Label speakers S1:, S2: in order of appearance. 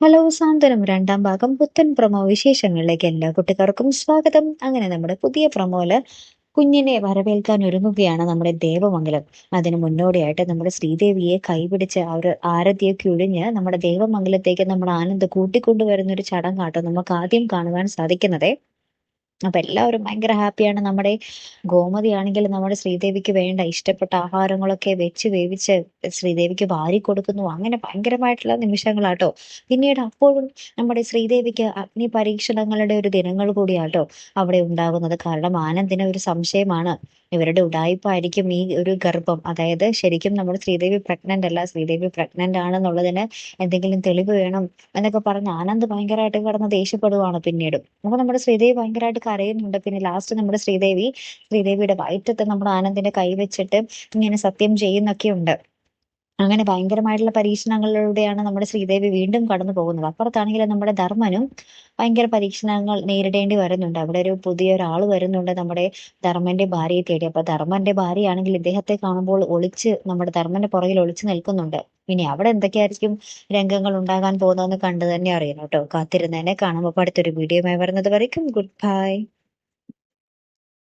S1: Hello സാന്ത്വനം രണ്ടാം ഭാഗം പുത്തൻ പ്രൊമോ വിശേഷങ്ങളിലേക്ക് എല്ലാ കുട്ടികൾക്കും സ്വാഗതം. അങ്ങനെ നമ്മുടെ പുതിയ പ്രൊമോയില് കുഞ്ഞിനെ വരവേൽക്കാൻ ഒരുങ്ങുകയാണ് നമ്മുടെ ദേവമംഗലം. അതിന് മുന്നോടിയായിട്ട് നമ്മുടെ ശ്രീദേവിയെ കൈപിടിച്ച് ആ ഒരു ആരതിയൊക്കെ ഒഴിഞ്ഞ് നമ്മുടെ ദേവമംഗലത്തേക്ക് നമ്മുടെ ആനന്ദ് കൂട്ടിക്കൊണ്ടുവരുന്ന ഒരു ചടങ്ങാട്ടോ നമുക്ക് ആദ്യം കാണുവാൻ സാധിക്കുന്നത്. അപ്പൊ എല്ലാവരും ഭയങ്കര ഹാപ്പിയാണ്. നമ്മുടെ ഗോമതി ആണെങ്കിൽ നമ്മുടെ ശ്രീദേവിക്ക് വേണ്ട ഇഷ്ടപ്പെട്ട ആഹാരങ്ങളൊക്കെ വെച്ച് വേവിച്ച് ശ്രീദേവിക്ക് വാരി കൊടുക്കുന്നു. അങ്ങനെ ഭയങ്കരമായിട്ടുള്ള നിമിഷങ്ങളാട്ടോ. പിന്നീട് അപ്പോഴും നമ്മുടെ ശ്രീദേവിക്ക് അഗ്നി പരീക്ഷണങ്ങളുടെ ഒരു ദിനങ്ങൾ കൂടിയാട്ടോ അവിടെ ഉണ്ടാകുന്നത്. കാരണം ആനന്ദിന് ഒരു സംശയമാണ്, ഇവരുടെ ഉടായിപ്പായിരിക്കും ഈ ഒരു ഗർഭം. അതായത് ശരിക്കും നമ്മുടെ ശ്രീദേവി പ്രഗ്നന്റ് അല്ല, ശ്രീദേവി പ്രഗ്നന്റ് ആണെന്നുള്ളതിന് എന്തെങ്കിലും തെളിവ് വേണം എന്നൊക്കെ പറഞ്ഞ് ആനന്ദ് ഭയങ്കരമായിട്ട് കിടന്ന് ദേഷ്യപ്പെടുവാണ് പിന്നീട്. അപ്പൊ നമ്മുടെ ശ്രീദേവി ഭയങ്കരമായിട്ട് കരയുന്നുണ്ട്. പിന്നെ ലാസ്റ്റ് നമ്മുടെ ശ്രീദേവിയുടെ വയറ്റത്ത് നമ്മുടെ ആനന്ദിന്റെ കൈ വെച്ചിട്ട് ഇങ്ങനെ സത്യം ചെയ്യുന്നൊക്കെ ഉണ്ട്. അങ്ങനെ ഭയങ്കരമായിട്ടുള്ള പരീക്ഷണങ്ങളിലൂടെയാണ് നമ്മുടെ ശ്രീദേവി വീണ്ടും കടന്നു പോകുന്നത്. അപ്പുറത്താണെങ്കിൽ നമ്മുടെ ധർമ്മനും ഭയങ്കര പരീക്ഷണങ്ങൾ നേരിടേണ്ടി വരുന്നുണ്ട്. അവിടെ ഒരു പുതിയ ഒരാൾ വരുന്നുണ്ട് നമ്മുടെ ധർമ്മന്റെ ഭാര്യയെ തേടി. അപ്പൊ ധർമ്മന്റെ ഭാര്യയാണെങ്കിൽ ഇദ്ദേഹത്തെ കാണുമ്പോൾ നമ്മുടെ ധർമ്മന്റെ പുറകിൽ ഒളിച്ചു നിൽക്കുന്നുണ്ട്. ഇനി അവിടെ എന്തൊക്കെയായിരിക്കും രംഗങ്ങൾ ഉണ്ടാകാൻ പോകുന്നതെന്ന് കണ്ടു തന്നെ അറിയണം കേട്ടോ. കാത്തിരുന്നതിനെ കാണുമ്പോൾ അടുത്തൊരു വീഡിയോ വരുന്നത് വരയ്ക്കും ഗുഡ് ബൈ.